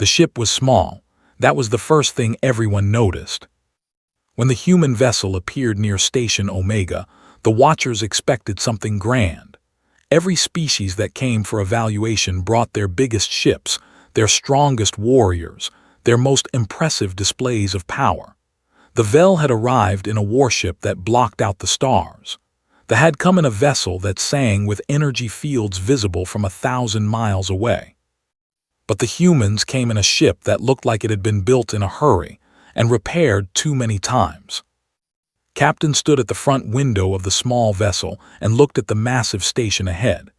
The ship was small. That was the first thing everyone noticed. When the human vessel appeared near Station Omega, the watchers expected something grand. Every species that came for evaluation brought their biggest ships, their strongest warriors, their most impressive displays of power. The Vel had arrived in a warship that blocked out the stars. They had come in a vessel that sang with energy fields visible from 1,000 miles away. But the humans came in a ship that looked like it had been built in a hurry and repaired too many times. Captain stood at the front window of the small vessel and looked at the massive station ahead.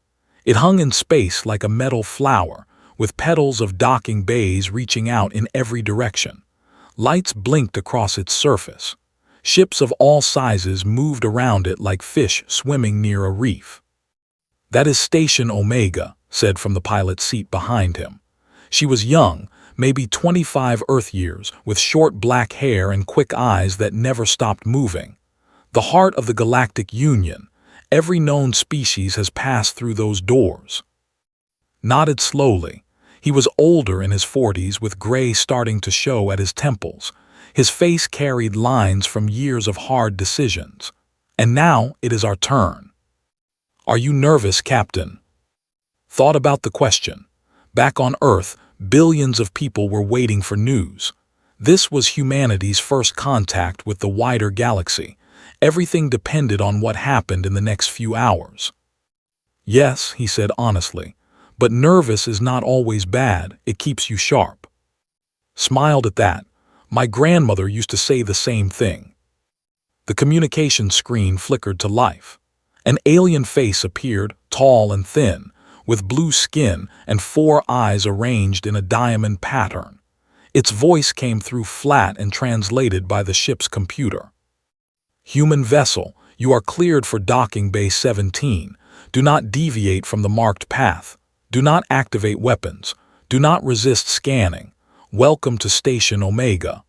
It hung in space like a metal flower, with petals of docking bays reaching out in every direction. Lights blinked across its surface. Ships of all sizes moved around it like fish swimming near a reef. "That is Station Omega," said from the pilot's seat behind him. She was young, maybe 25 Earth years, with short black hair and quick eyes that never stopped moving. The heart of the Galactic Union. Every known species has passed through those doors. Nodded slowly. He was older in his 40s, with gray starting to show at his temples. His face carried lines from years of hard decisions. "And now it is our turn." "Are you nervous, Captain?" Thought about the question. Back on Earth, billions of people were waiting for news. This was humanity's first contact with the wider galaxy. Everything depended on what happened in the next few hours. "Yes," he said honestly, "but nervous is not always bad. It keeps you sharp." Smiled at that. "My grandmother used to say the same thing." The communication screen flickered to life. An alien face appeared, tall and thin, with blue skin and 4 eyes arranged in a diamond pattern. Its voice came through flat and translated by the ship's computer. "Human vessel, you are cleared for docking bay 17. Do not deviate from the marked path. Do not activate weapons. Do not resist scanning. Welcome to Station Omega."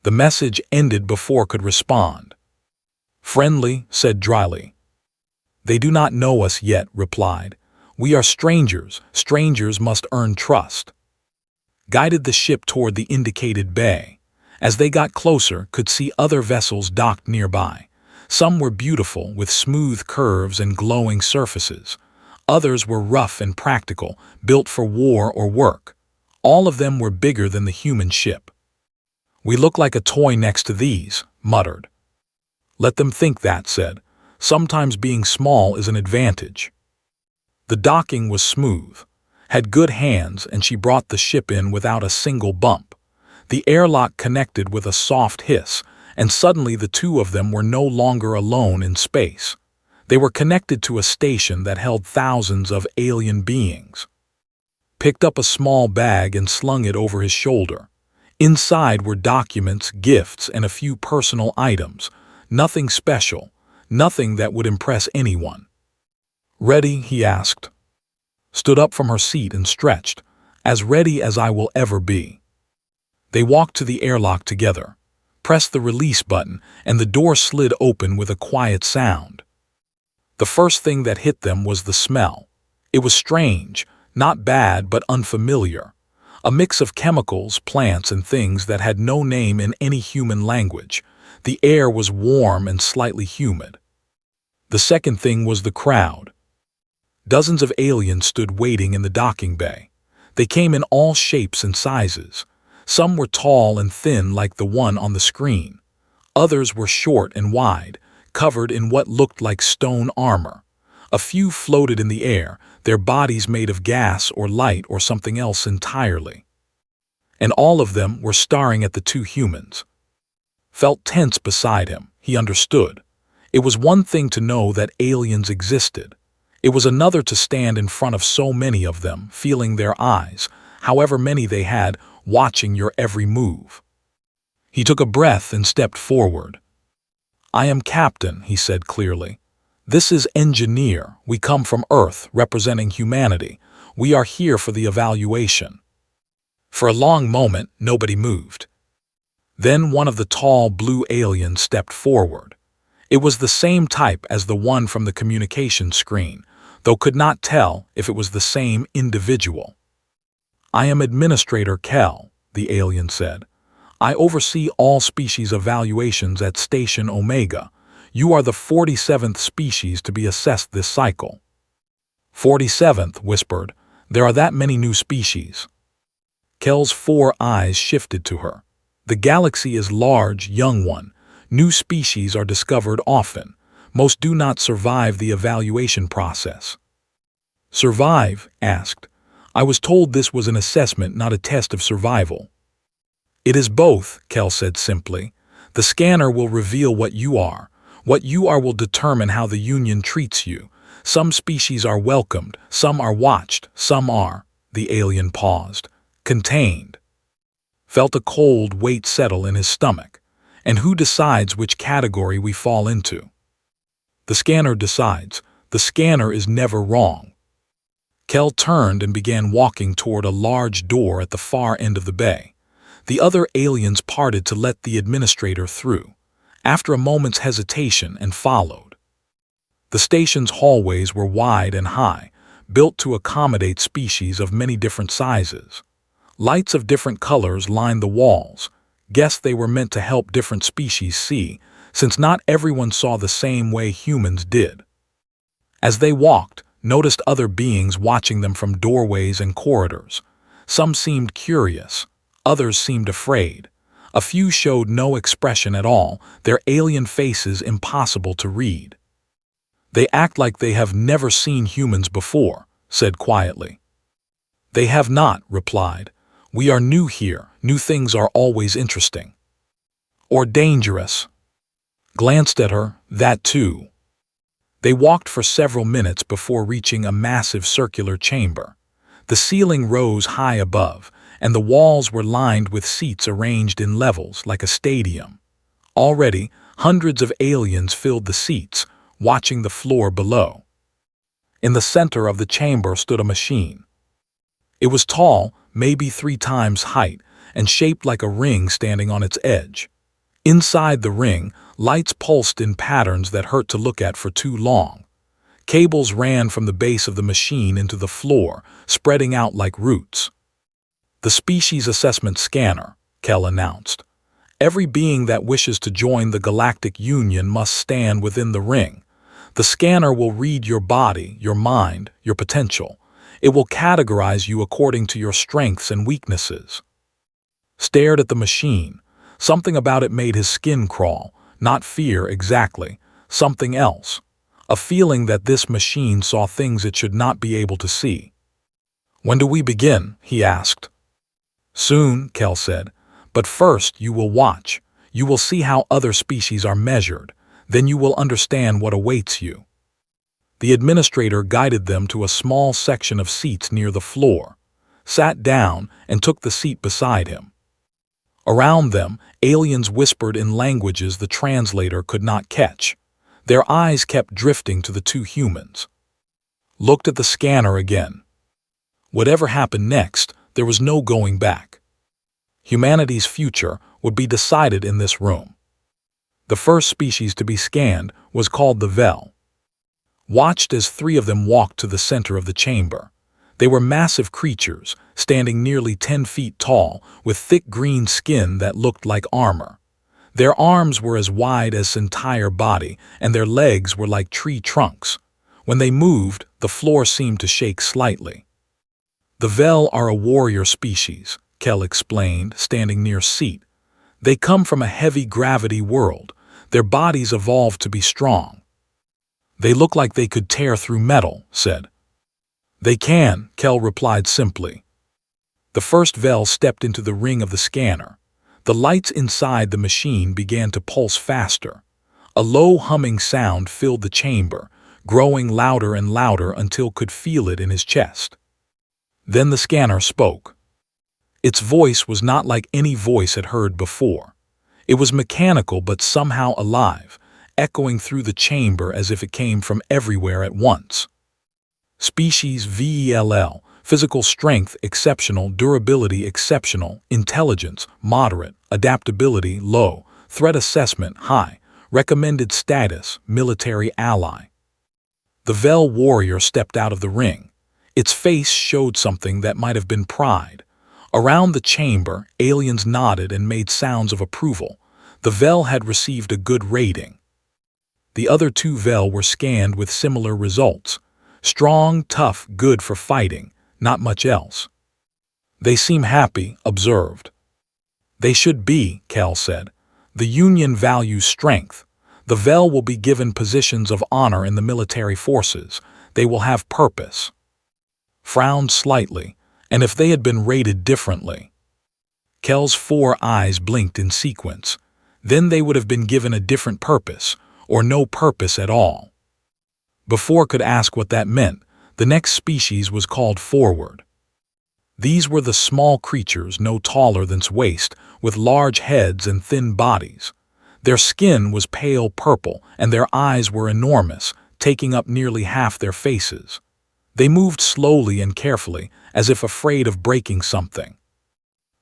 The message ended before could respond. "Friendly," said dryly. "They do not know us yet," replied. "We are strangers. Strangers must earn trust." Guided the ship toward the indicated bay. As they got closer, could see other vessels docked nearby. Some were beautiful, with smooth curves and glowing surfaces. Others were rough and practical, built for war or work. All of them were bigger than the human ship. "We look like a toy next to these," muttered. "Let them think that," said. "Sometimes being small is an advantage." The docking was smooth, had good hands, and she brought the ship in without a single bump. The airlock connected with a soft hiss, and suddenly the two of them were no longer alone in space. They were connected to a station that held thousands of alien beings. Picked up a small bag and slung it over his shoulder. Inside were documents, gifts, and a few personal items. Nothing special, nothing that would impress anyone. "Ready?" he asked. Stood up from her seat and stretched. "As ready as I will ever be." They walked to the airlock together, pressed the release button, and the door slid open with a quiet sound. The first thing that hit them was the smell. It was strange, not bad but unfamiliar. A mix of chemicals, plants, and things that had no name in any human language. The air was warm and slightly humid. The second thing was the crowd. Dozens of aliens stood waiting in the docking bay. They came in all shapes and sizes. Some were tall and thin like the one on the screen. Others were short and wide, covered in what looked like stone armor. A few floated in the air, their bodies made of gas or light or something else entirely. And all of them were staring at the two humans. Felt tense beside him, he understood. It was one thing to know that aliens existed. It was another to stand in front of so many of them, feeling their eyes, however many they had, watching your every move. He took a breath and stepped forward. "I am Captain," he said clearly. "This is Engineer. We come from Earth, representing humanity. We are here for the evaluation." For a long moment, nobody moved. Then one of the tall blue aliens stepped forward. It was the same type as the one from the communication screen, though could not tell if it was the same individual. I am Administrator Kel, the alien said. I oversee all species evaluations at Station Omega. You are the 47th species to be assessed this cycle. 47th, whispered. There are that many new species. Kel's 4 eyes shifted to her. The galaxy is large, young one. New species are discovered often. Most do not survive the evaluation process. Survive? Asked. I was told this was an assessment, not a test of survival. It is both, Kel said simply. The scanner will reveal what you are. What you are will determine how the Union treats you. Some species are welcomed, some are watched, some are, the alien paused, contained. Felt a cold weight settle in his stomach. And who decides which category we fall into? The scanner decides. The scanner is never wrong. Kel turned and began walking toward a large door at the far end of the bay. The other aliens parted to let the administrator through, after a moment's hesitation, and followed. The station's hallways were wide and high, built to accommodate species of many different sizes. Lights of different colors lined the walls. Guessed they were meant to help different species see, since not everyone saw the same way humans did. As they walked, noticed other beings watching them from doorways and corridors. Some seemed curious, others seemed afraid. A few showed no expression at all, their alien faces impossible to read. They act like they have never seen humans before, said quietly. They have not, replied. We are new here, new things are always interesting. Or dangerous. Glanced at her, that too. They walked for several minutes before reaching a massive circular chamber. The ceiling rose high above, and the walls were lined with seats arranged in levels like a stadium. Already, hundreds of aliens filled the seats, watching the floor below. In the center of the chamber stood a machine. It was tall, maybe 3 times height, and shaped like a ring standing on its edge. Inside the ring, lights pulsed in patterns that hurt to look at for too long. Cables ran from the base of the machine into the floor, spreading out like roots. The Species Assessment Scanner, Kel announced. Every being that wishes to join the Galactic Union must stand within the ring. The scanner will read your body, your mind, your potential. It will categorize you according to your strengths and weaknesses. Stared at the machine. Something about it made his skin crawl. Not fear exactly, something else. A feeling that this machine saw things it should not be able to see. When do we begin? He asked. Soon, Kel said. But first you will watch. You will see how other species are measured. Then you will understand what awaits you. The administrator guided them to a small section of seats near the floor, sat down, and took the seat beside him. Around them, aliens whispered in languages the translator could not catch. Their eyes kept drifting to the 2 humans. Looked at the scanner again. Whatever happened next, there was no going back. Humanity's future would be decided in this room. The first species to be scanned was called the Vel. Watched as 3 of them walked to the center of the chamber. They were massive creatures, standing nearly 10 feet tall, with thick green skin that looked like armor. Their arms were as wide as his entire body, and their legs were like tree trunks. When they moved, the floor seemed to shake slightly. The Vel are a warrior species, Kel explained, standing near seat. They come from a heavy gravity world. Their bodies evolved to be strong. They look like they could tear through metal, said. They can, Kel replied simply. The first Vel stepped into the ring of the scanner. The lights inside the machine began to pulse faster. A low humming sound filled the chamber, growing louder and louder until could feel it in his chest. Then the scanner spoke. Its voice was not like any voice it heard before. It was mechanical but somehow alive, echoing through the chamber as if it came from everywhere at once. Species VELL, physical strength exceptional, durability exceptional, intelligence moderate, adaptability low, threat assessment high, recommended status military ally. The Vel warrior stepped out of the ring. Its face showed something that might have been pride, Around the chamber, aliens nodded and made sounds of approval. The Vel had received a good rating. The other two Vel were scanned with similar results. Strong, tough, good for fighting, not much else. They seem happy, observed. They should be, Kel said. The Union values strength. The Vel will be given positions of honor in the military forces. They will have purpose. Frowned slightly, and if they had been rated differently. Kel's 4 eyes blinked in sequence. Then they would have been given a different purpose, or no purpose at all. Before could ask what that meant, the next species was called forward. These were the small creatures no taller than's waist, with large heads and thin bodies. Their skin was pale purple, and their eyes were enormous, taking up nearly half their faces. They moved slowly and carefully, as if afraid of breaking something.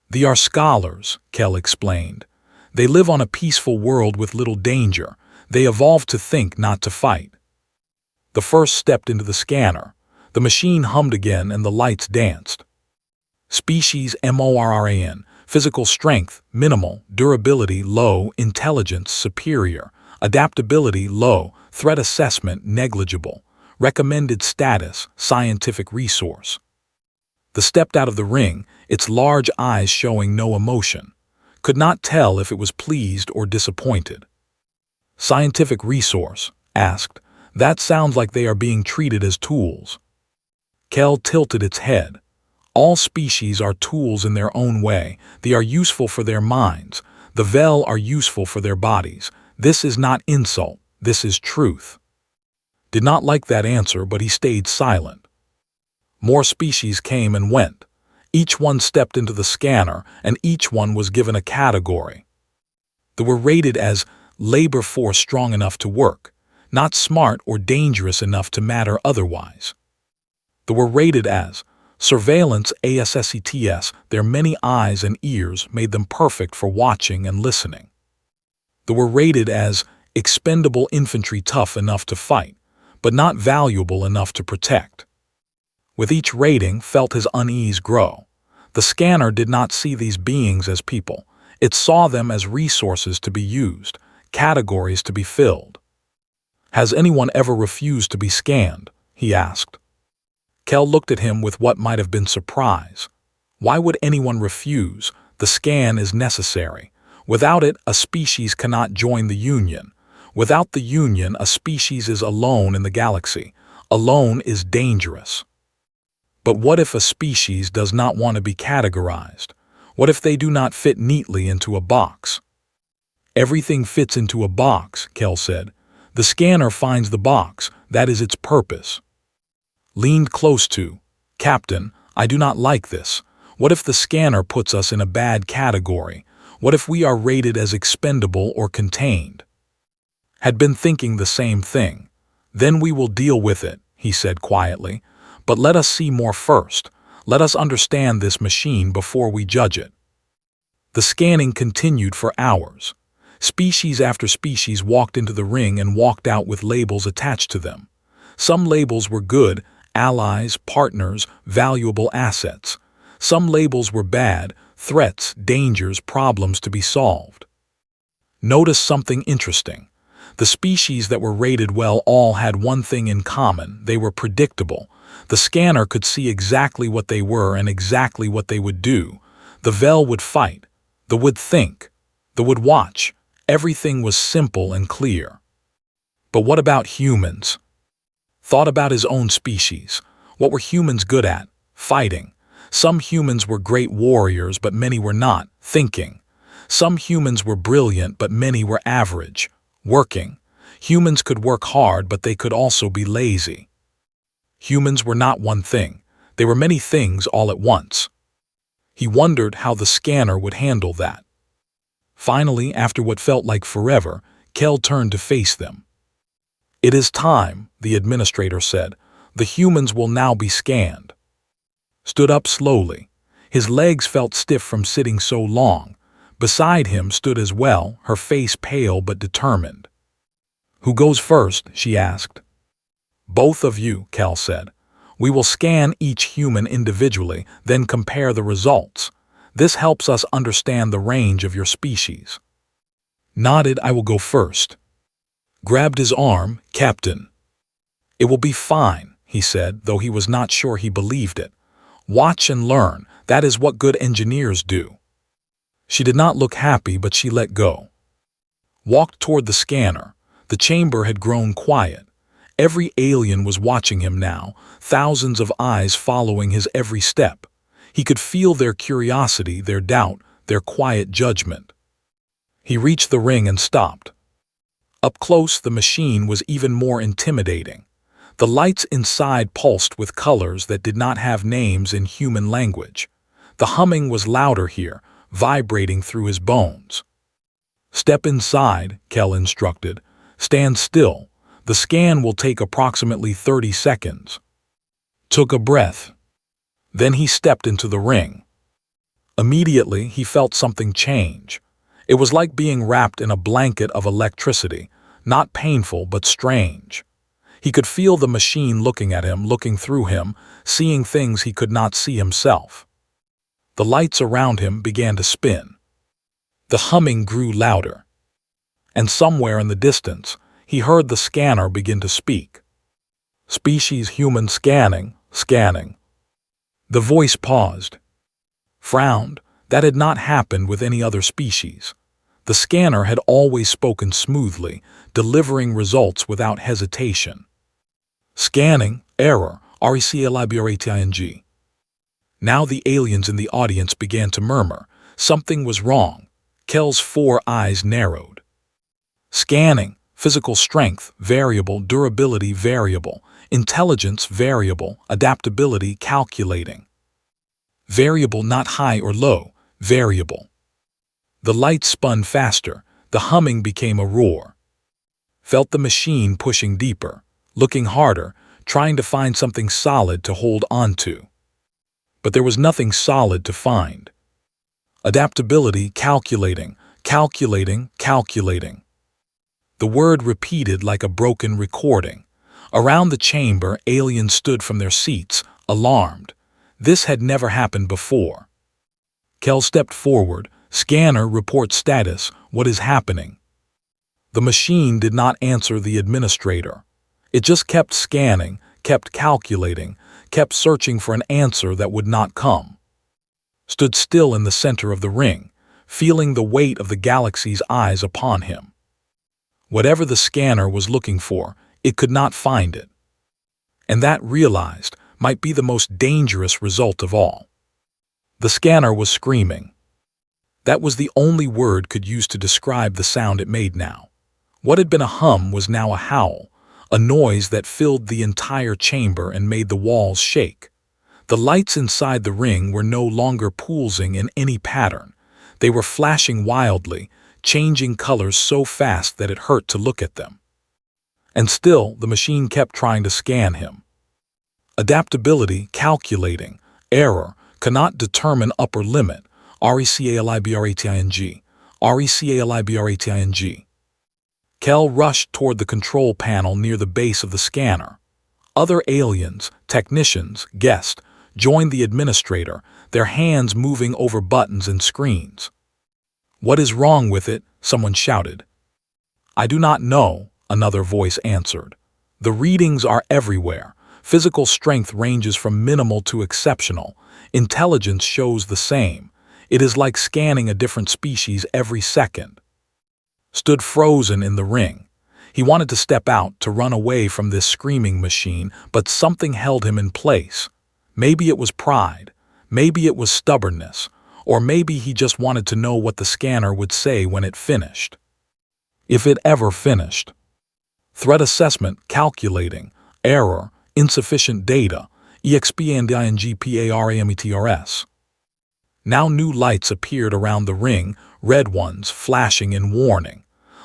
They are scholars, Kel explained. They live on a peaceful world with little danger. They evolved to think, not to fight. The first stepped into the scanner. The machine hummed again and the lights danced. Species MORRAN, physical strength, minimal, durability, low, intelligence, superior, adaptability, low, threat assessment, negligible, recommended status, scientific resource. The stepped out of the ring, its large eyes showing no emotion. Could not tell if it was pleased or disappointed. Scientific resource, asked. That sounds like they are being treated as tools. Kel tilted its head. All species are tools in their own way. They are useful for their minds. The Vel are useful for their bodies. This is not insult. This is truth. Did not like that answer, but he stayed silent. More species came and went. Each one stepped into the scanner, and each one was given a category. They were rated as labor force strong enough to work, not smart or dangerous enough to matter otherwise. They were rated as surveillance ASSETS, their many eyes and ears made them perfect for watching and listening. They were rated as expendable infantry, tough enough to fight, but not valuable enough to protect. With each rating, felt his unease grow. The scanner did not see these beings as people. It saw them as resources to be used, categories to be filled. Has anyone ever refused to be scanned? He asked. Kel looked at him with what might have been surprise. Why would anyone refuse? The scan is necessary. Without it, a species cannot join the Union. Without the Union, a species is alone in the galaxy. Alone is dangerous. But what if a species does not want to be categorized? What if they do not fit neatly into a box? Everything fits into a box, Kel said. The scanner finds the box. That is its purpose. Leaned close to, Captain, I do not like this. What if the scanner puts us in a bad category? What if we are rated as expendable or contained? Had been thinking the same thing. Then we will deal with it, he said quietly. But let us see more first. Let us understand this machine before we judge it. The scanning continued for hours. Species after species walked into the ring and walked out with labels attached to them. Some labels were good, allies, partners, valuable assets. Some labels were bad, threats, dangers, problems to be solved. Notice something interesting. The species that were rated well all had one thing in common. They were predictable. The scanner could see exactly what they were and exactly what they would do. The Vel would fight. The would think. The would watch. Everything was simple and clear. But what about humans? Thought about his own species. What were humans good at? Fighting. Some humans were great warriors, but many were not. Thinking. Some humans were brilliant, but many were average. Working. Humans could work hard, but they could also be lazy. Humans were not one thing. They were many things all at once. He wondered how the scanner would handle that. Finally, after what felt like forever, Kel turned to face them. It is time, the administrator said. The humans will now be scanned. Stood up slowly. His legs felt stiff from sitting so long. Beside him stood as well, her face pale but determined. Who goes first? She asked. Both of you, Kel said. We will scan each human individually, then compare the results. This helps us understand the range of your species. Nodded, I will go first. Grabbed his arm, Captain. It will be fine, he said, though he was not sure he believed it. Watch and learn, that is what good engineers do. She did not look happy, but she let go. Walked toward the scanner. The chamber had grown quiet. Every alien was watching him now, thousands of eyes following his every step. He could feel their curiosity, their doubt, their quiet judgment. He reached the ring and stopped. Up close, the machine was even more intimidating. The lights inside pulsed with colors that did not have names in human language. The humming was louder here, vibrating through his bones. Step inside, Kel instructed. Stand still. The scan will take approximately 30 seconds. Took a breath. Then he stepped into the ring. Immediately, he felt something change. It was like being wrapped in a blanket of electricity, not painful but strange. He could feel the machine looking at him, looking through him, seeing things he could not see himself. The lights around him began to spin. The humming grew louder. And somewhere in the distance, he heard the scanner begin to speak. Species human scanning, scanning. The voice paused. Frowned. That had not happened with any other species. The scanner had always spoken smoothly, delivering results without hesitation. Scanning, error, RECLIBRATING. Now the aliens in the audience began to murmur. Something was wrong. Kel's 4 eyes narrowed. Scanning, physical strength, variable, durability, variable, intelligence, variable, adaptability, calculating. Variable, not high or low, variable. The lights spun faster. The humming became a roar. Felt the machine pushing deeper, looking harder, trying to find something solid to hold onto. But there was nothing solid to find. Adaptability, calculating, calculating, calculating. The word repeated like a broken recording. Around the chamber, aliens stood from their seats, alarmed. This had never happened before. Kel stepped forward. Scanner, report status. What is happening? The machine did not answer the administrator. It just kept scanning, kept calculating, kept searching for an answer that would not come. Stood still in the center of the ring, feeling the weight of the galaxy's eyes upon him. Whatever the scanner was looking for, it could not find it. And that, realized, might be the most dangerous result of all. The scanner was screaming. That was the only word could use to describe the sound it made now. What had been a hum was now a howl, a noise that filled the entire chamber and made the walls shake. The lights inside the ring were no longer pulsing in any pattern. They were flashing wildly, changing colors so fast that it hurt to look at them. And still, the machine kept trying to scan him. Adaptability, calculating, error, cannot determine upper limit, RECLIBRATING, RECLIBRATING. Kel rushed toward the control panel near the base of the scanner. Other aliens, technicians, guests, joined the administrator, their hands moving over buttons and screens. What is wrong with it? Someone shouted. I do not know, another voice answered. The readings are everywhere. Physical strength ranges from minimal to exceptional. Intelligence shows the same. It is like scanning a different species every second. Stood frozen in the ring. He wanted to step out, to run away from this screaming machine, but something held him in place. Maybe it was pride, maybe it was stubbornness, or maybe he just wanted to know what the scanner would say when it finished. If it ever finished. Threat assessment, calculating, error, insufficient data, EXPANDINGPARAMETRS. Now new lights appeared around the ring, red ones flashing in warning.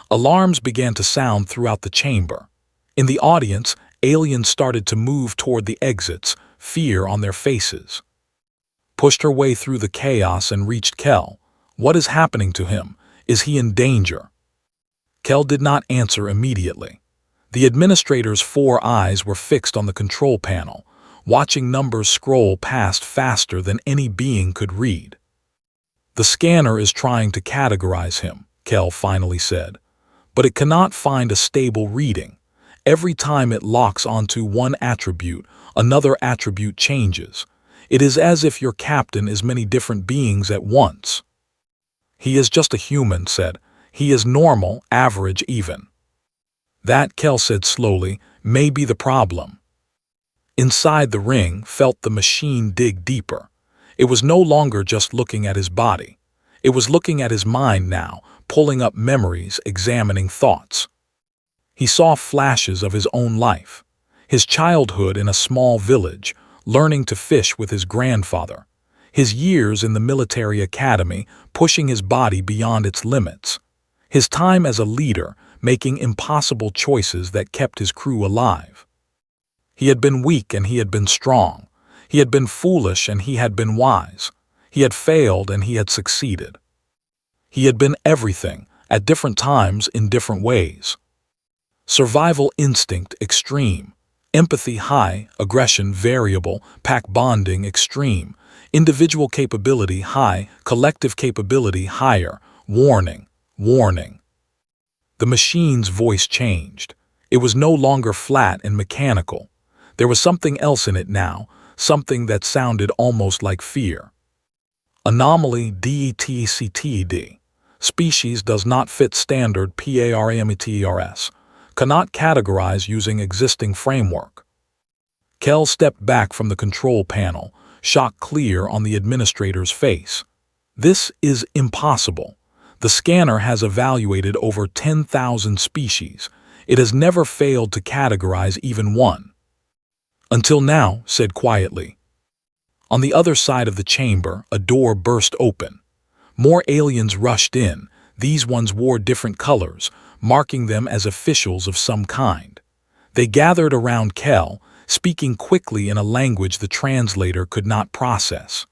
Alarms began to sound throughout the chamber. In the audience, aliens started to move toward the exits, fear on their faces. Pushed her way through the chaos and reached Kel. What is happening to him? Is he in danger? Kel did not answer immediately. The administrator's 4 eyes were fixed on the control panel, watching numbers scroll past faster than any being could read. The scanner is trying to categorize him, Kel finally said, but it cannot find a stable reading. Every time it locks onto one attribute, another attribute changes. It is as if your captain is many different beings at once. He is just a human, said. He is normal, average, even. That, Kel said slowly, may be the problem. Inside the ring felt the machine dig deeper. It was no longer just looking at his body. It was looking at his mind now, pulling up memories, examining thoughts. He saw flashes of his own life, his childhood in a small village, learning to fish with his grandfather, his years in the military academy, pushing his body beyond its limits, his time as a leader, making impossible choices that kept his crew alive. He had been weak and he had been strong. He had been foolish and he had been wise. He had failed and he had succeeded. He had been everything, at different times in different ways. Survival instinct extreme, empathy high, aggression variable, pack bonding extreme, individual capability high, collective capability higher, warning, warning. The machine's voice changed. It was no longer flat and mechanical. There was something else in it now, something that sounded almost like fear. Anomaly DETCTD. Species does not fit standard parameters. Cannot categorize using existing framework. Kel stepped back from the control panel, shock clear on the administrator's face. This is impossible. The scanner has evaluated over 10,000 species. It has never failed to categorize even one. Until now, said quietly. On the other side of the chamber, a door burst open. More aliens rushed in. These ones wore different colors, marking them as officials of some kind. They gathered around Kel, speaking quickly in a language the translator could not process.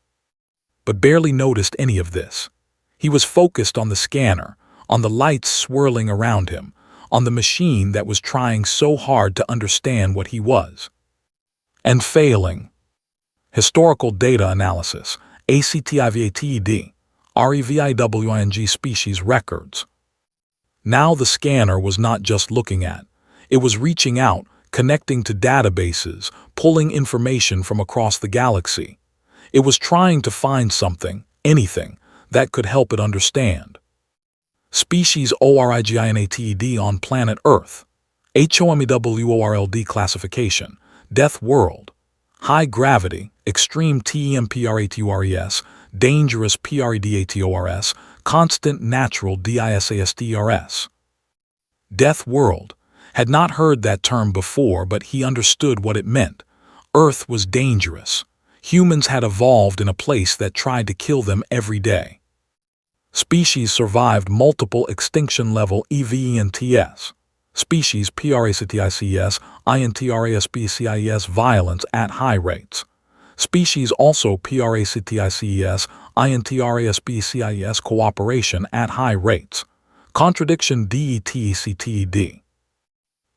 But barely noticed any of this. He was focused on the scanner, on the lights swirling around him, on the machine that was trying so hard to understand what he was. And failing. Historical data analysis, ACTIVATED, REVIWING species records. Now the scanner was not just looking at. It was reaching out, connecting to databases, pulling information from across the galaxy. It was trying to find something, anything, that could help it understand. Species ORIGINATED on planet Earth. HOMEWORLD classification. Death world. High gravity, extreme TEMPRATURES, dangerous PREDATORS, constant natural DISASTRS. Death world. Had not heard that term before, but he understood what it meant. Earth was dangerous. Humans had evolved in a place that tried to kill them every day. Species survived multiple extinction-level EVENTS. Species PRACTICS, INTRASPCIS violence at high rates. Species also PRACTICS, INTRASPCIS cooperation at high rates. Contradiction DETCTD.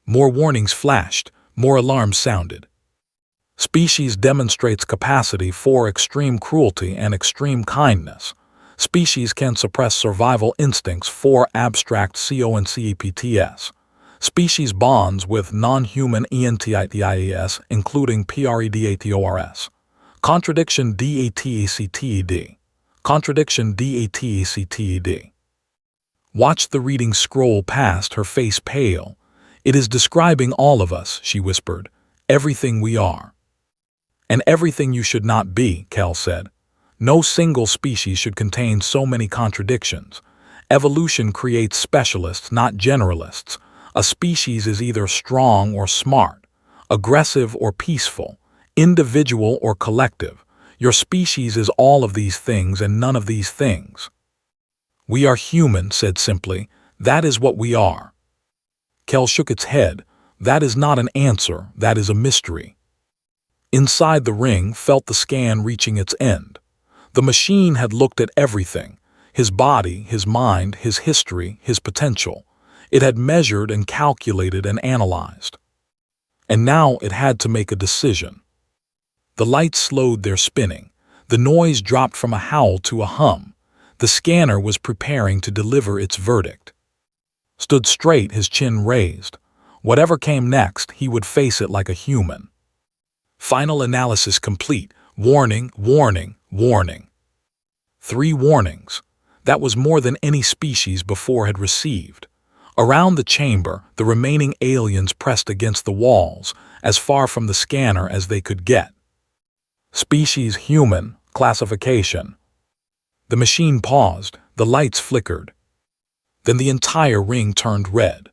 More warnings flashed, more alarms sounded. Species demonstrates capacity for extreme cruelty and extreme kindness. Species can suppress survival instincts for abstract CONCEPTS. Species bonds with non-human ENTITIES, including PREDATORS. Contradiction DETCTD. Contradiction DETCTD. Watch the reading scroll past, her face pale. It is describing all of us, she whispered. Everything we are. And everything you should not be, Kel said. No single species should contain so many contradictions. Evolution creates specialists, not generalists. A species is either strong or smart, aggressive or peaceful, individual or collective. Your species is all of these things and none of these things. We are human, said simply. That is what we are. Kel shook its head. That is not an answer, that is a mystery. Inside the ring felt the scan reaching its end. The machine had looked at everything, his body, his mind, his history, his potential. It had measured and calculated and analyzed. And now it had to make a decision. The lights slowed their spinning. The noise dropped from a howl to a hum. The scanner was preparing to deliver its verdict. Stood straight, his chin raised. Whatever came next, he would face it like a human. Final analysis complete. Warning, warning, warning. 3 warnings. That was more than any species before had received. Around the chamber, the remaining aliens pressed against the walls, as far from the scanner as they could get. Species human, classification. The machine paused, the lights flickered. Then the entire ring turned red.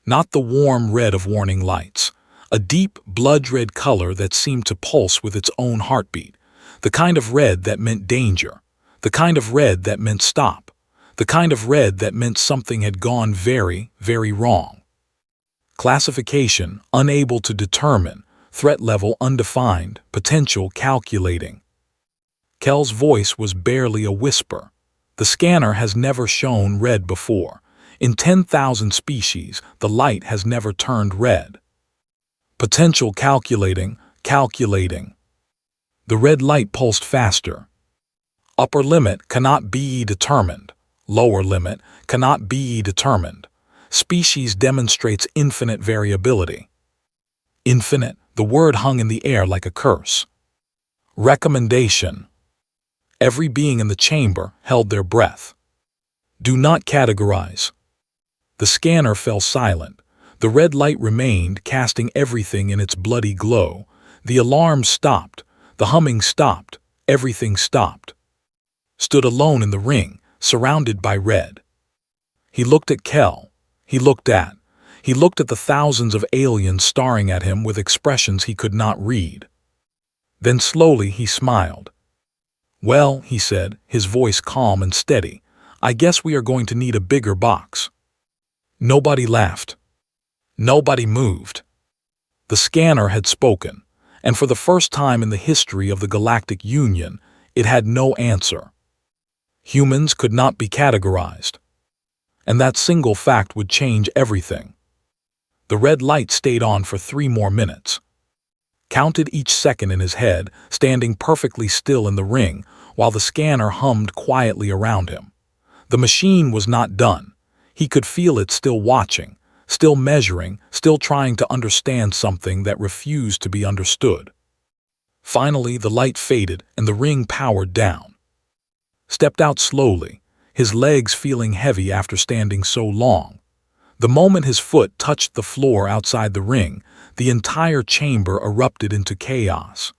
Not the warm red of warning lights, a deep, blood-red color that seemed to pulse with its own heartbeat, the kind of red that meant danger, the kind of red that meant stop, the kind of red that meant something had gone very, very wrong. Classification, unable to determine, threat level undefined, potential calculating. Kel's voice was barely a whisper. The scanner has never shown red before. In 10,000 species, the light has never turned red. Potential calculating, calculating. The red light pulsed faster. Upper limit cannot be determined. Lower limit cannot be determined. Species demonstrates infinite variability. Infinite, the word hung in the air like a curse. Recommendation. Every being in the chamber held their breath. Do not categorize. The scanner fell silent. The red light remained, casting everything in its bloody glow. The alarm stopped. The humming stopped. Everything stopped. Stood alone in the ring, surrounded by red. He looked at Kel. He looked at the thousands of aliens staring at him with expressions he could not read. Then slowly he smiled. Well, he said, his voice calm and steady, I guess we are going to need a bigger box. Nobody laughed. Nobody moved. The scanner had spoken, and for the first time in the history of the Galactic Union, it had no answer. Humans could not be categorized. And that single fact would change everything. The red light stayed on for 3 more minutes. Counted each second in his head, standing perfectly still in the ring, while the scanner hummed quietly around him. The machine was not done. He could feel it still watching, still measuring, still trying to understand something that refused to be understood. Finally, the light faded and the ring powered down. Stepped out slowly, his legs feeling heavy after standing so long. The moment his foot touched the floor outside the ring, the entire chamber erupted into chaos.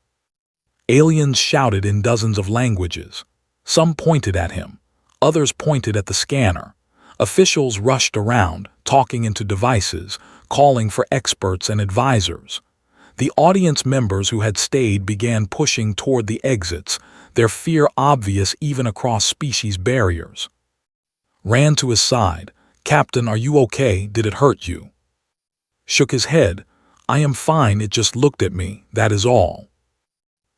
Aliens shouted in dozens of languages. Some pointed at him. Others pointed at the scanner. Officials rushed around, talking into devices, calling for experts and advisors. The audience members who had stayed began pushing toward the exits, their fear obvious even across species barriers. Ran to his side. Captain, are you okay? Did it hurt you? Shook his head. I am fine, it just looked at me, that is all.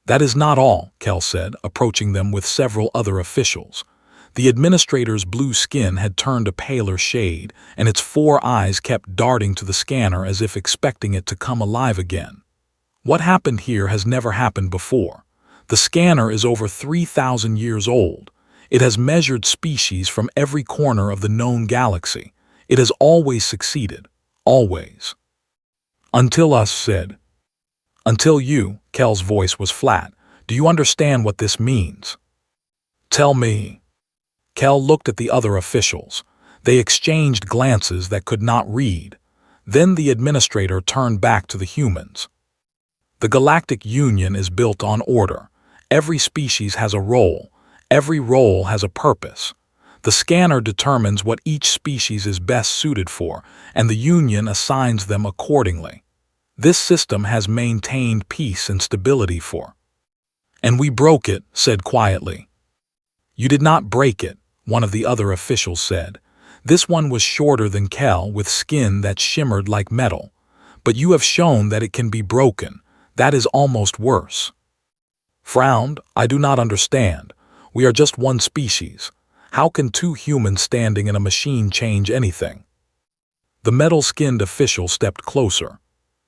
That is not all, Kel said, approaching them with several other officials. The administrator's blue skin had turned a paler shade, and its 4 eyes kept darting to the scanner as if expecting it to come alive again. What happened here has never happened before. The scanner is over 3,000 years old. It has measured species from every corner of the known galaxy. It has always succeeded. Always. Until us said. Until you, Kel's voice was flat. Do you understand what this means? Tell me. Kel looked at the other officials. They exchanged glances that could not read. Then the administrator turned back to the humans. The Galactic Union is built on order. Every species has a role. Every role has a purpose. The scanner determines what each species is best suited for, and the Union assigns them accordingly. This system has maintained peace and stability for. And we broke it, said quietly. You did not break it, one of the other officials said. This one was shorter than Kel, with skin that shimmered like metal. But you have shown that it can be broken. That is almost worse. Frowned, I do not understand. We are just one species. How can 2 humans standing in a machine change anything? The metal-skinned official stepped closer.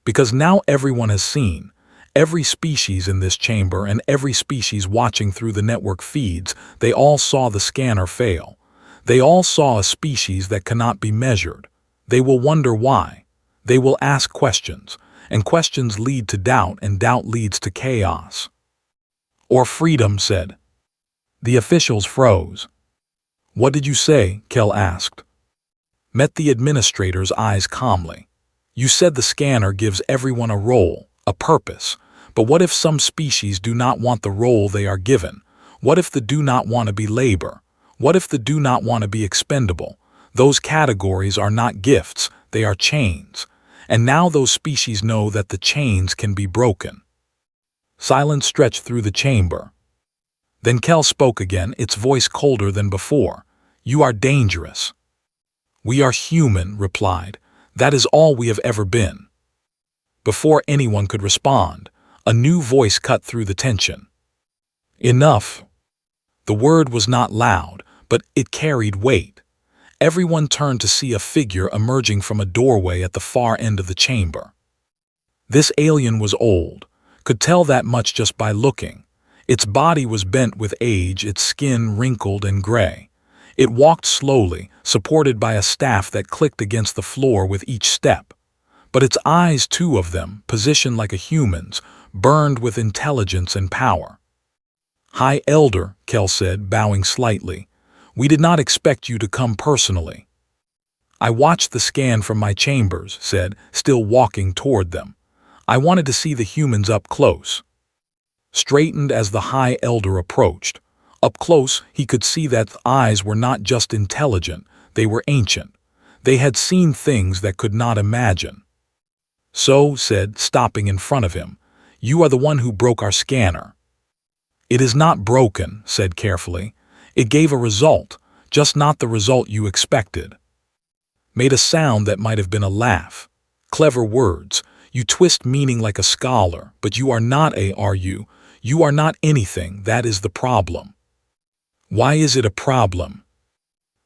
Because now everyone has seen. Every species in this chamber and every species watching through the network feeds, they all saw the scanner fail. They all saw a species that cannot be measured. They will wonder why. They will ask questions, and questions lead to doubt, and doubt leads to chaos. Or freedom, said. The officials froze. What did you say? Kel asked. Met the administrator's eyes calmly. You said the scanner gives everyone a role, a purpose. But what if some species do not want the role they are given? What if they do not want to be labor? What if they do not want to be expendable? Those categories are not gifts, they are chains. And now those species know that the chains can be broken. Silence stretched through the chamber. Then Kel spoke again, its voice colder than before. You are dangerous. We are human, replied. That is all we have ever been. Before anyone could respond, a new voice cut through the tension. Enough. The word was not loud, but it carried weight. Everyone turned to see a figure emerging from a doorway at the far end of the chamber. This alien was old, could tell that much just by looking. Its body was bent with age, its skin wrinkled and gray. It walked slowly, supported by a staff that clicked against the floor with each step. But its eyes, two of them, positioned like a human's, burned with intelligence and power. High Elder, Kel said, bowing slightly. We did not expect you to come personally. I watched the scan from my chambers, said, still walking toward them. I wanted to see the humans up close. Straightened as the High Elder approached. Up close, he could see that eyes were not just intelligent, they were ancient. They had seen things that could not imagine. So, said, stopping in front of him, you are the one who broke our scanner. It is not broken, said carefully. It gave a result, just not the result you expected. Made a sound that might have been a laugh. Clever words. You twist meaning like a scholar, but you are not are you? You are not anything, that is the problem. Why is it a problem?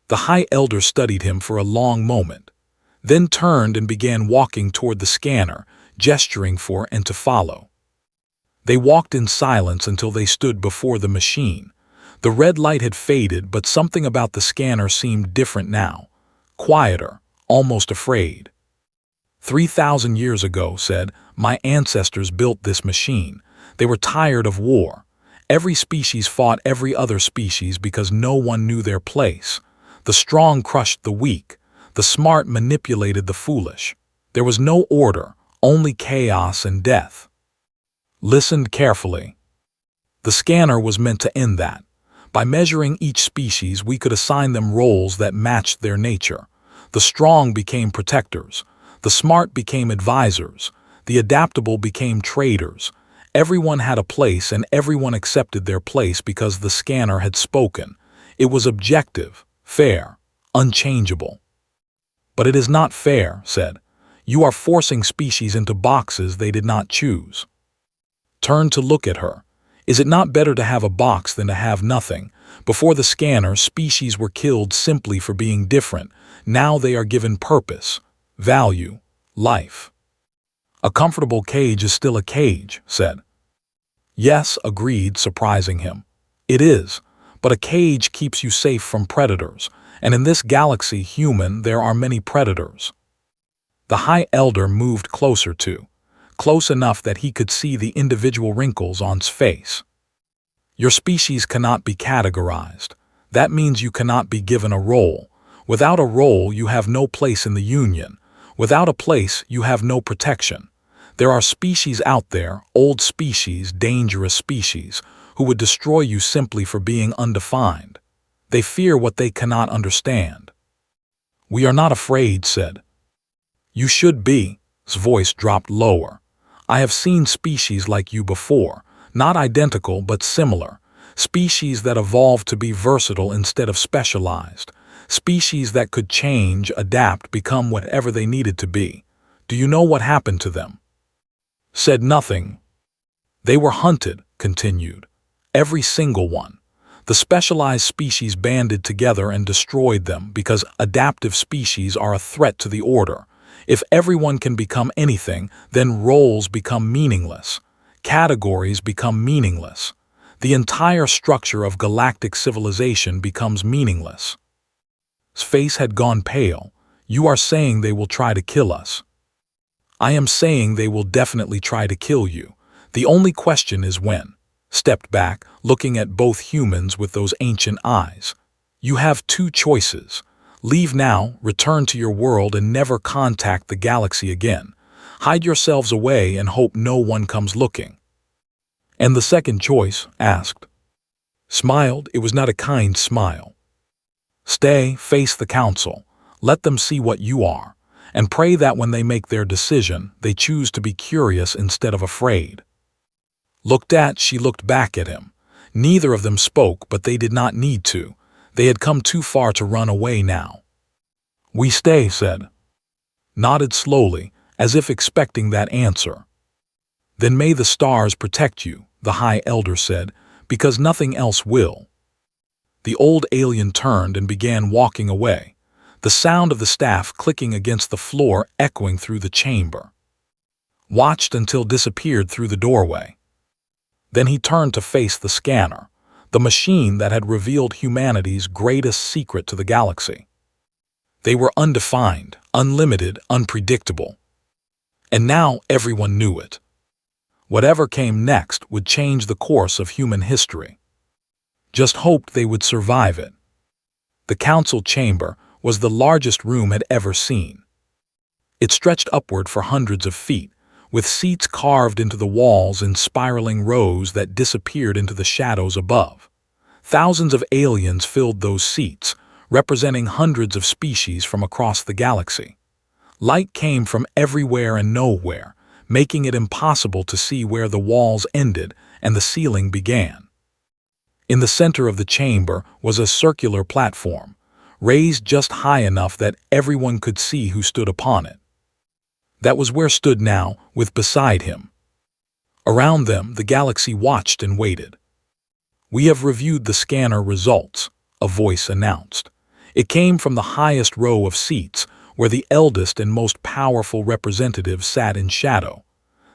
The High Elder studied him for a long moment, then turned and began walking toward the scanner, gesturing for and to follow. They walked in silence until they stood before the machine. The red light had faded, but something about the scanner seemed different now. Quieter, almost afraid. 3,000 years ago, said, my ancestors built this machine. They were tired of war. Every species fought every other species because no one knew their place. The strong crushed the weak. The smart manipulated the foolish. There was no order, only chaos and death. Listened carefully. The scanner was meant to end that. By measuring each species, we could assign them roles that matched their nature. The strong became protectors. The smart became advisors. The adaptable became traders. Everyone had a place, and everyone accepted their place because the scanner had spoken. It was objective, fair, unchangeable. But it is not fair, said. You are forcing species into boxes they did not choose. Turned to look at her. Is it not better to have a box than to have nothing? Before the scanner, species were killed simply for being different. Now they are given purpose, value, life. A comfortable cage is still a cage, said. Yes, agreed, surprising him. It is, but a cage keeps you safe from predators, and in this galaxy human there are many predators. The High Elder moved closer close enough that he could see the individual wrinkles on his face. Your species cannot be categorized. That means you cannot be given a role. Without a role, you have no place in the Union. Without a place, you have no protection. There are species out there, old species, dangerous species, who would destroy you simply for being undefined. They fear what they cannot understand. We are not afraid, said. You should be. His voice dropped lower. I have seen species like you before, not identical but similar. Species that evolved to be versatile instead of specialized. Species that could change, adapt, become whatever they needed to be. Do you know what happened to them? Said nothing. They were hunted, continued. Every single one. The specialized species banded together and destroyed them because adaptive species are a threat to the order. If everyone can become anything, then roles become meaningless. categories become meaningless. The entire structure of galactic civilization becomes meaningless. His face had gone pale. You are saying they will try to kill us. I am saying they will definitely try to kill you. The only question is when. Stepped back, looking at both humans with those ancient eyes. You have two choices. Leave now, return to your world and never contact the galaxy again. Hide yourselves away and hope no one comes looking. And the second choice, asked. Smiled, it was not a kind smile. Stay, face the council. Let them see what you are. And pray that when they make their decision, they choose to be curious instead of afraid. Looked at, she looked back at him. Neither of them spoke, but they did not need to. They had come too far to run away now. We stay, said. Nodded slowly, as if expecting that answer. Then may the stars protect you, the High Elder said, because nothing else will. The old alien turned and began walking away, the sound of the staff clicking against the floor echoing through the chamber. Watched until disappeared through the doorway. Then he turned to face the scanner, the machine that had revealed humanity's greatest secret to the galaxy. They were undefined, unlimited, unpredictable. And now everyone knew it. Whatever came next would change the course of human history. Just hoped they would survive it. The council chamber was the largest room had ever seen. It stretched upward for hundreds of feet, with seats carved into the walls in spiraling rows that disappeared into the shadows above. Thousands of aliens filled those seats, representing hundreds of species from across the galaxy. Light came from everywhere and nowhere, making it impossible to see where the walls ended and the ceiling began. In the center of the chamber was a circular platform, raised just high enough that everyone could see who stood upon it. That was where stood now, with beside him. Around them, the galaxy watched and waited. We have reviewed the scanner results, a voice announced. It came from the highest row of seats, where the eldest and most powerful representative sat in shadow.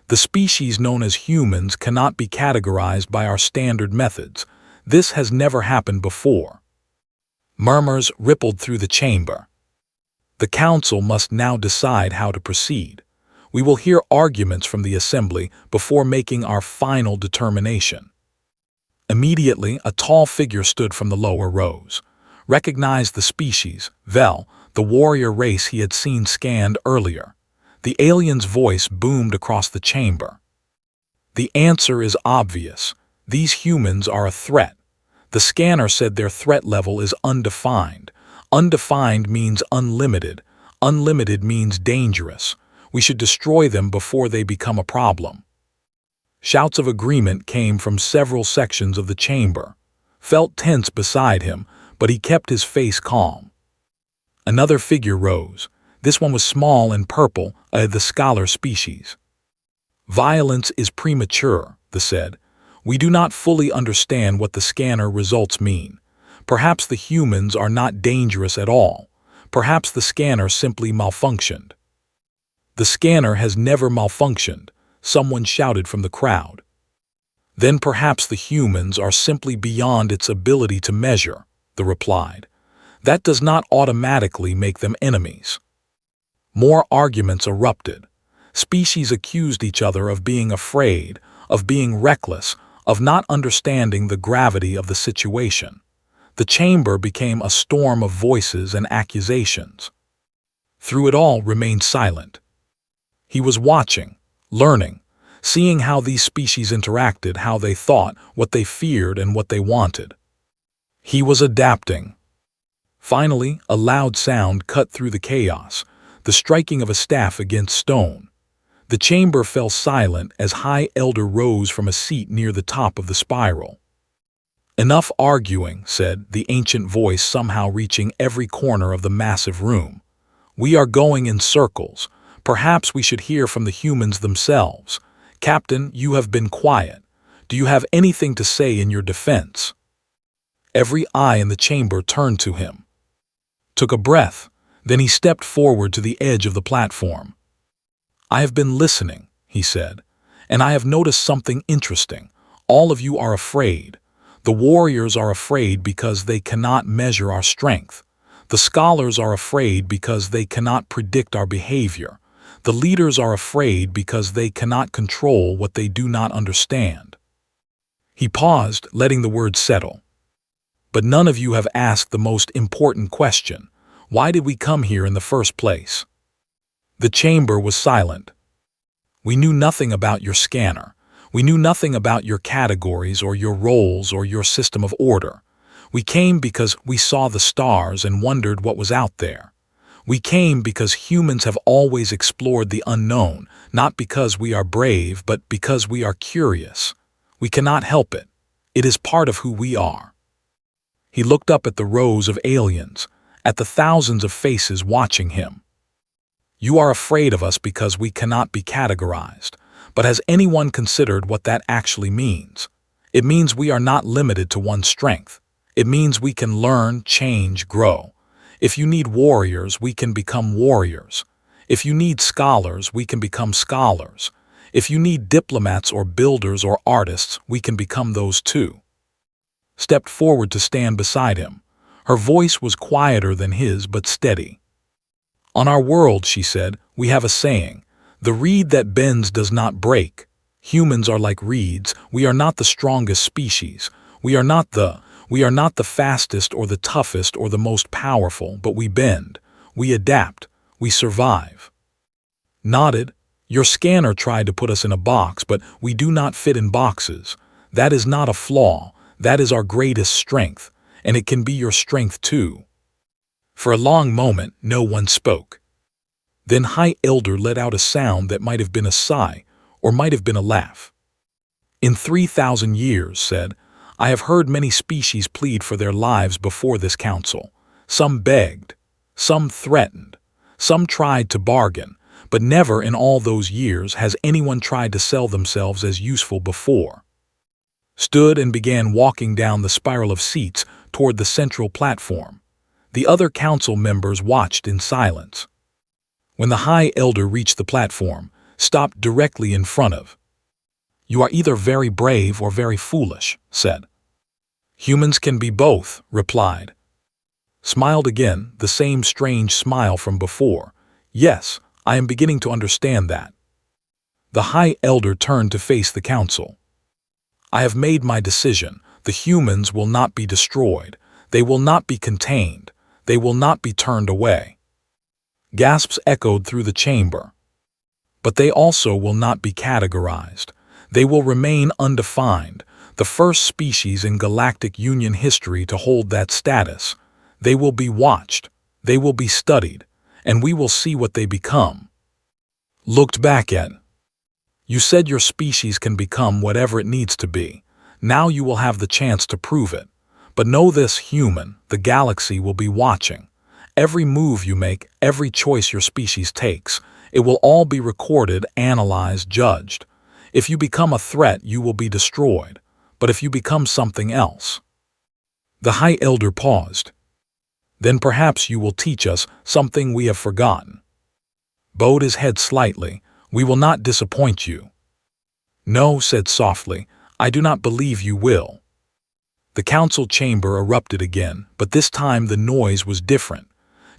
The species known as humans cannot be categorized by our standard methods. This has never happened before. Murmurs rippled through the chamber. The council must now decide how to proceed. We will hear arguments from the assembly before making our final determination. Immediately, a tall figure stood from the lower rows. Recognized the species, Vel, the warrior race he had seen scanned earlier. The alien's voice boomed across the chamber. The answer is obvious. These humans are a threat. The scanner said their threat level is undefined. Undefined means unlimited. Unlimited means dangerous. We should destroy them before they become a problem. Shouts of agreement came from several sections of the chamber. Felt tense beside him, but he kept his face calm. Another figure rose. This one was small and purple, the scholar species. Violence is premature, they said. We do not fully understand what the scanner results mean. Perhaps the humans are not dangerous at all. Perhaps the scanner simply malfunctioned. The scanner has never malfunctioned, someone shouted from the crowd. Then perhaps the humans are simply beyond its ability to measure, they replied. That does not automatically make them enemies. More arguments erupted. Species accused each other of being afraid, of being reckless, of not understanding the gravity of the situation. The chamber became a storm of voices and accusations. Through it all remained silent. He was watching, learning, seeing how these species interacted, how they thought, what they feared, and what they wanted. He was adapting. Finally, a loud sound cut through the chaos, the striking of a staff against stone. The chamber fell silent as High Elder rose from a seat near the top of the spiral. Enough arguing, said the ancient voice, somehow reaching every corner of the massive room. We are going in circles. Perhaps we should hear from the humans themselves. Captain, you have been quiet. Do you have anything to say in your defense? Every eye in the chamber turned to him. Took a breath, then he stepped forward to the edge of the platform. I have been listening, he said, And I have noticed something interesting. All of you are afraid. The warriors are afraid because they cannot measure our strength. The scholars are afraid because they cannot predict our behavior. The leaders are afraid because they cannot control what they do not understand." He paused, letting the words settle. "But none of you have asked the most important question. Why did we come here in the first place?" The chamber was silent. "We knew nothing about your scanner. We knew nothing about your categories or your roles or your system of order. We came because we saw the stars and wondered what was out there. We came because humans have always explored the unknown, not because we are brave, but because we are curious. We cannot help it. It is part of who we are." He looked up at the rows of aliens, at the thousands of faces watching him. "You are afraid of us because we cannot be categorized. But has anyone considered what that actually means? It means we are not limited to one strength. It means we can learn, change, grow. If you need warriors, we can become warriors. If you need scholars, we can become scholars. If you need diplomats or builders or artists, we can become those too." Stepped forward to stand beside him. Her voice was quieter than his, but steady. "On our world," she said, "we have a saying, 'The reed that bends does not break.' Humans are like reeds. We are not the strongest species. We are not the fastest or the toughest or the most powerful, but we bend, we adapt, we survive." Nodded. "Your scanner tried to put us in a box, but we do not fit in boxes. That is not a flaw, that is our greatest strength, and it can be your strength too." For a long moment, no one spoke. Then High Elder let out a sound that might have been a sigh, or might have been a laugh. "In 3,000 years," said, "I have heard many species plead for their lives before this council. Some begged, some threatened, some tried to bargain, but never in all those years has anyone tried to sell themselves as useful before." Stood and began walking down the spiral of seats toward the central platform. The other council members watched in silence. When the High Elder reached the platform, stopped directly in front of. "You are either very brave or very foolish," said. "Humans can be both," replied. Smiled again, the same strange smile from before. "Yes, I am beginning to understand that." The High Elder turned to face the council. "I have made my decision. The humans will not be destroyed. They will not be contained. They will not be turned away." Gasps echoed through the chamber. "But they also will not be categorized. They will remain undefined, the first species in Galactic Union history to hold that status. They will be watched, they will be studied, and we will see what they become." Looked back at. "You said your species can become whatever it needs to be. Now you will have the chance to prove it. But know this, human, the galaxy will be watching. Every move you make, every choice your species takes, it will all be recorded, analyzed, judged. If you become a threat, you will be destroyed. But if you become something else..." The High Elder paused. "Then perhaps you will teach us something we have forgotten." Bowed his head slightly. "We will not disappoint you." "No," said softly, "I do not believe you will." The council chamber erupted again, but this time the noise was different.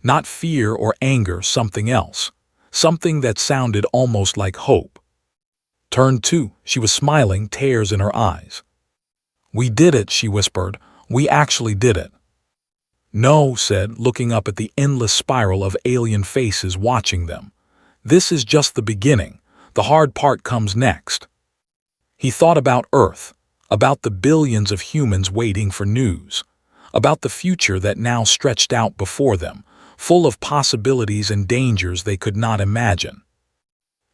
Not fear or anger, something else. Something that sounded almost like hope. Turned to, she was smiling, tears in her eyes. "We did it," she whispered. "We actually did it." "No," said, looking up at the endless spiral of alien faces watching them. "This is just the beginning. The hard part comes next." He thought about Earth, about the billions of humans waiting for news, about the future that now stretched out before them, full of possibilities and dangers they could not imagine.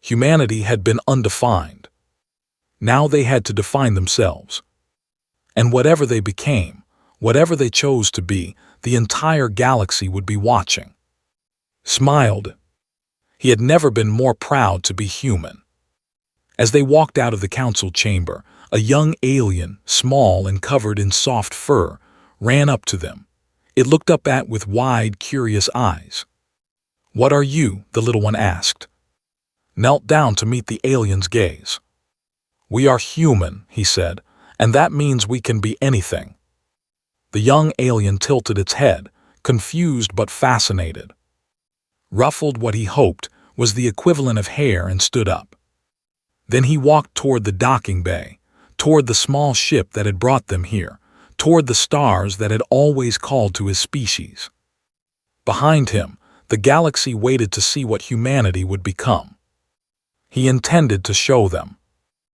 Humanity had been undefined. Now they had to define themselves. And whatever they became, whatever they chose to be, the entire galaxy would be watching. Smiled. He had never been more proud to be human. As they walked out of the council chamber, a young alien, small and covered in soft fur, ran up to them. It looked up at with wide, curious eyes. "What are you?" the little one asked. Knelt down to meet the alien's gaze. "We are human," he said, "and that means we can be anything." The young alien tilted its head, confused but fascinated. Ruffled what he hoped was the equivalent of hair and stood up. Then he walked toward the docking bay, toward the small ship that had brought them here, toward the stars that had always called to his species. Behind him, the galaxy waited to see what humanity would become. He intended to show them.